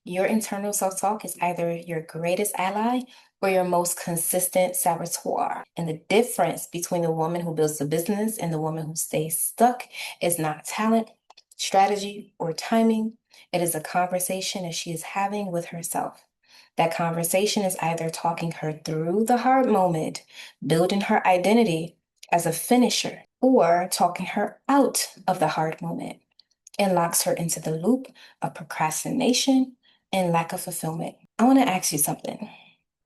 Your internal self-talk is either your greatest ally or your most consistent saboteur. And the difference between the woman who builds the business and the woman who stays stuck is not talent, strategy, or timing. It is a conversation that she is having with herself. That conversation is either talking her through the hard moment, building her identity as a finisher, or talking her out of the hard moment and locks her into the loop of procrastination and lack of fulfillment. I want to ask you something,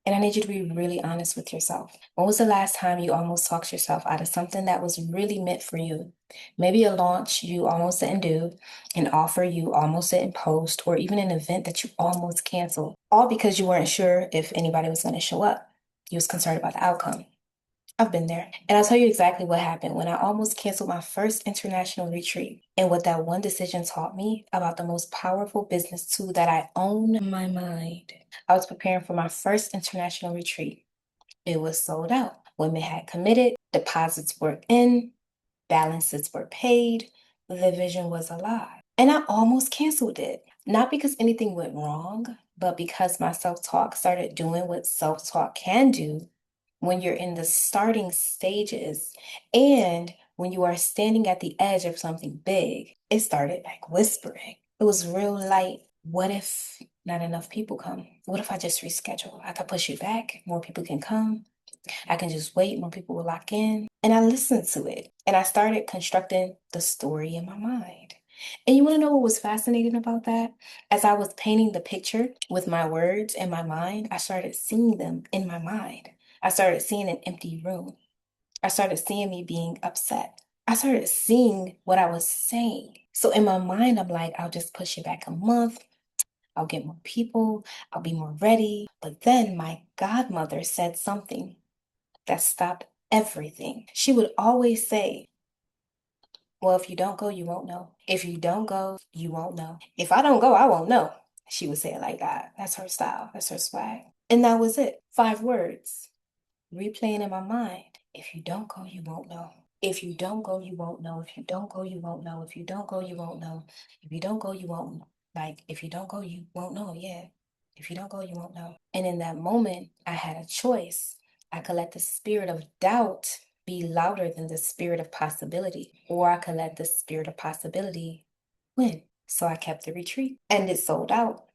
and I need you to be really honest with yourself. When was the last time you almost talked yourself out of something that was really meant for you? Maybe a launch you almost didn't do, an offer you almost didn't post, or even an event that you almost canceled, all because you weren't sure if anybody was going to show up. You was concerned about the outcome. I've been there. And I'll tell you exactly what happened when I almost canceled my first international retreat and what that one decision taught me about the most powerful business tool that I own, my mind. I was preparing for my first international retreat. It was sold out. Women had committed, deposits were in, balances were paid, the vision was alive. And I almost canceled it. Not because anything went wrong, but because my self talk started doing what self talk can do when you're in the starting stages and when you are standing at the edge of something big. It started like whispering. It was real light. What if not enough people come? What if I just reschedule? I could push it back. More people can come. I can just wait. More people will lock in. And I listened to it and I started constructing the story in my mind. And you want to know what was fascinating about that? As I was painting the picture with my words in my mind, I started seeing them in my mind. I started seeing an empty room. I started seeing me being upset. I started seeing what I was saying. So in my mind, I'm like, I'll just push it back a month. I'll get more people. I'll be more ready. But then my godmother said something that stopped everything. She would always say, well, if you don't go, you won't know. If you don't go, you won't know. If I don't go, I won't know. She would say it like that. That's her style. That's her swag. And that was it. 5 words replaying in my mind. If you don't go, you won't know. If you don't go, you won't know. If you don't go, you won't know. If you don't go, you won't know. If you don't go, you won't know. Like, if you don't go, you won't know. Yeah. If you don't go, you won't know. And in that moment, I had a choice. I could let the spirit of doubt be louder than the spirit of possibility, or I could let the spirit of possibility win. So I kept the retreat and it sold out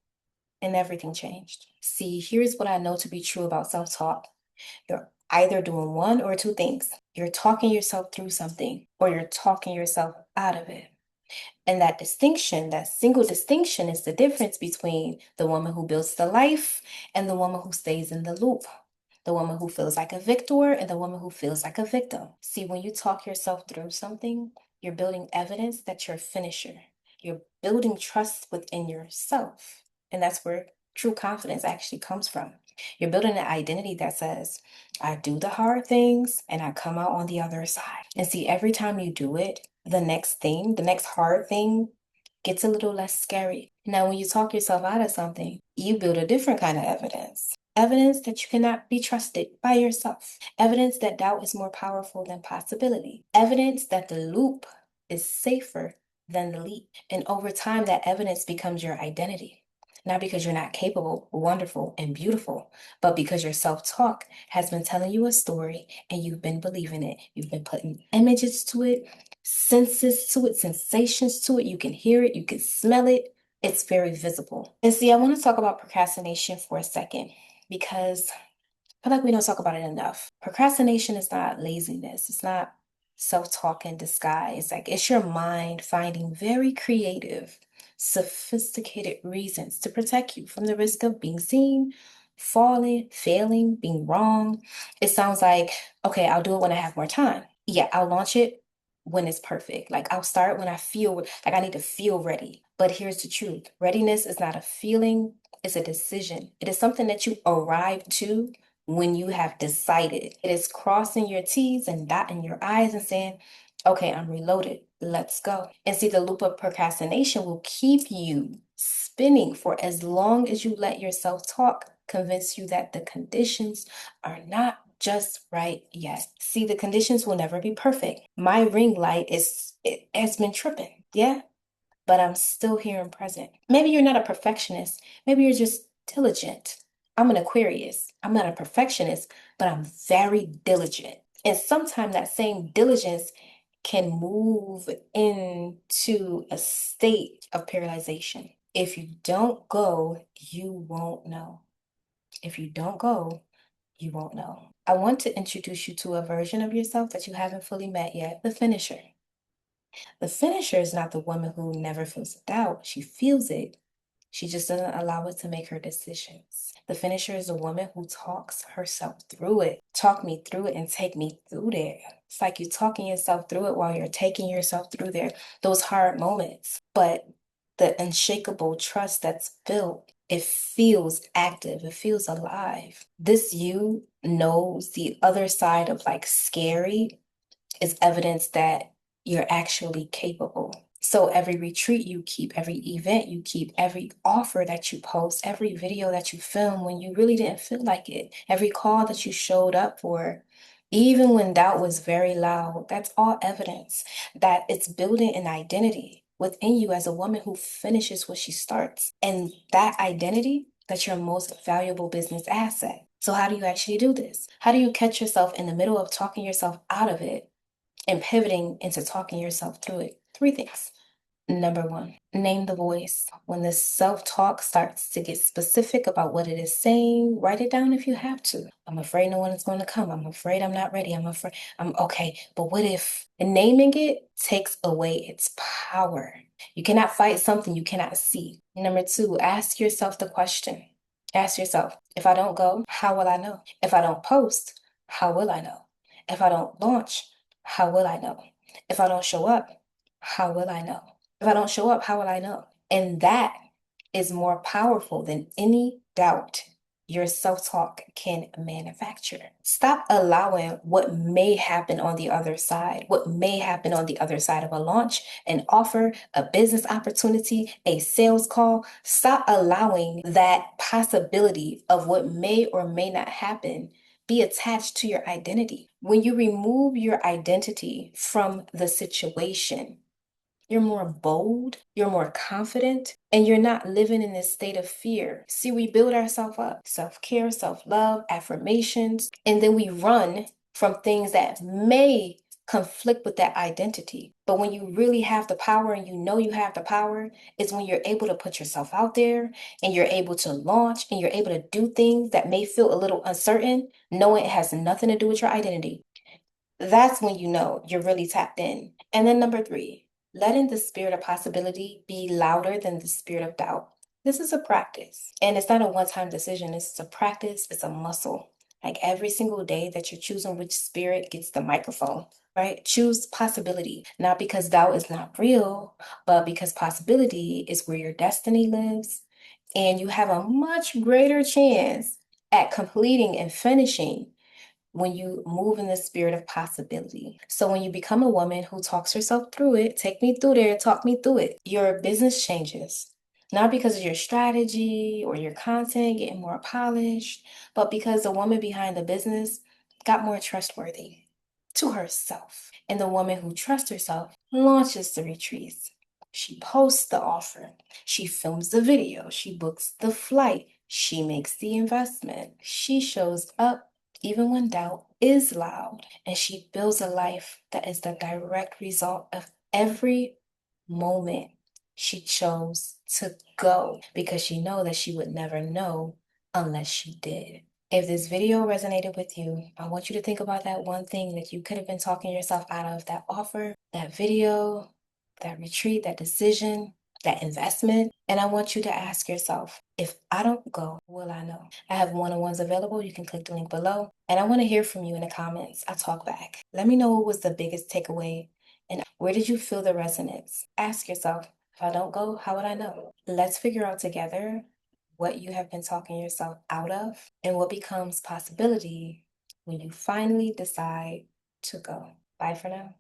and everything changed. See, here's what I know to be true about self talk. You're either doing one or two things. You're talking yourself through something, or you're talking yourself out of it. And that distinction, that single distinction, is the difference between the woman who builds the life and the woman who stays in the loop. The woman who feels like a victor and the woman who feels like a victim. See, when you talk yourself through something, you're building evidence that you're a finisher. You're building trust within yourself. And that's where true confidence actually comes from. You're building an identity that says, I do the hard things and I come out on the other side. And see, every time you do it, the next thing, the next hard thing gets a little less scary. Now, when you talk yourself out of something, you build a different kind of evidence. Evidence that you cannot be trusted by yourself. Evidence that doubt is more powerful than possibility. Evidence that the loop is safer than the leap. And over time, that evidence becomes your identity. Not because you're not capable, wonderful, and beautiful, but because your self talk has been telling you a story and you've been believing it. You've been putting images to it, senses to it, sensations to it. You can hear it, you can smell it. It's very visible. And see, I want to talk about procrastination for a second because I feel like we don't talk about it enough. Procrastination is not laziness, it's not self talk in disguise. Like, it's your mind finding very creative, sophisticated reasons to protect you from the risk of being seen, falling, failing, being wrong. It sounds like, okay, I'll do it when I have more time. Yeah, I'll launch it when it's perfect. Like, I'll start when I feel like I need to feel ready. But here's the truth: readiness is not a feeling, it's a decision. It is something that you arrive to when you have decided. It is crossing your T's and dotting your I's and saying, okay, I'm reloaded. Let's go. And see, the loop of procrastination will keep you spinning for as long as you let your self talk convince you that the conditions are not just right yet. See, the conditions will never be perfect. My ring light it has been tripping. Yeah. but I'm still here and present. Maybe you're not a perfectionist. Maybe you're just diligent. I'm an Aquarius. I'm not a perfectionist, but I'm very diligent. And sometimes that same diligence can move into a state of paralyzation. If you don't go, you won't know. If you don't go, you won't know. I want to introduce you to a version of yourself that you haven't fully met yet, the finisher. The finisher is not the woman who never feels doubt. She feels it. She just doesn't allow it to make her decisions. The finisher is a woman who talks herself through it. Talk me through it and take me through there. It's like you're talking yourself through it while you're taking yourself through there, those hard moments. But the unshakable trust that's built, it feels active, it feels alive. This you knows the other side of like scary is evidence that you're actually capable. So every retreat you keep, every event you keep, every offer that you post, every video that you film when you really didn't feel like it, every call that you showed up for, even when doubt was very loud, that's all evidence that it's building an identity within you as a woman who finishes what she starts. And that identity, that's your most valuable business asset. So how do you actually do this? How do you catch yourself in the middle of talking yourself out of it and pivoting into talking yourself through it? 3 things. Number 1, name the voice. When the self-talk starts to get specific about what it is saying, write it down if you have to. I'm afraid no one is going to come. I'm afraid I'm not ready. I'm afraid I'm okay. But what if? And naming it takes away its power. You cannot fight something you cannot see. Number 2, ask yourself the question. Ask yourself, if I don't go, how will I know? If I don't post, how will I know? If I don't launch, how will I know? If I don't show up, how will I know? If I don't show up, how will I know? And that is more powerful than any doubt your self-talk can manufacture. Stop allowing what may happen on the other side, what may happen on the other side of a launch, an offer, a business opportunity, a sales call. Stop allowing that possibility of what may or may not happen be attached to your identity. When you remove your identity from the situation, you're more bold, you're more confident, and you're not living in this state of fear. See, we build ourselves up, self-care, self-love, affirmations, and then we run from things that may conflict with that identity. But when you really have the power and you know you have the power, is when you're able to put yourself out there and you're able to launch and you're able to do things that may feel a little uncertain, knowing it has nothing to do with your identity. That's when you know you're really tapped in. And then number 3, letting the spirit of possibility be louder than the spirit of doubt. This is a practice, and it's not a one-time decision. It's a practice, it's a muscle. Like every single day that you're choosing which spirit gets the microphone, right? Choose possibility, not because doubt is not real, but because possibility is where your destiny lives. And you have a much greater chance at completing and finishing when you move in the spirit of possibility. So when you become a woman who talks herself through it, take me through there, talk me through it, your business changes. Not because of your strategy or your content getting more polished, but because the woman behind the business got more trustworthy to herself. And the woman who trusts herself launches the retreats. She posts the offer. She films the video. She books the flight. She makes the investment. She shows up even when doubt is loud, and she builds a life that is the direct result of every moment she chose to go, because she knows that she would never know unless she did. If this video resonated with you, I want you to think about that one thing that you could have been talking yourself out of, that offer, that video, that retreat, that decision, that investment. And I want you to ask yourself, if I don't go, will I know? I have one-on-ones available. You can click the link below. And I want to hear from you in the comments. I talk back. Let me know what was the biggest takeaway and where did you feel the resonance? Ask yourself, if I don't go, how would I know? Let's figure out together what you have been talking yourself out of and what becomes possibility when you finally decide to go. Bye for now.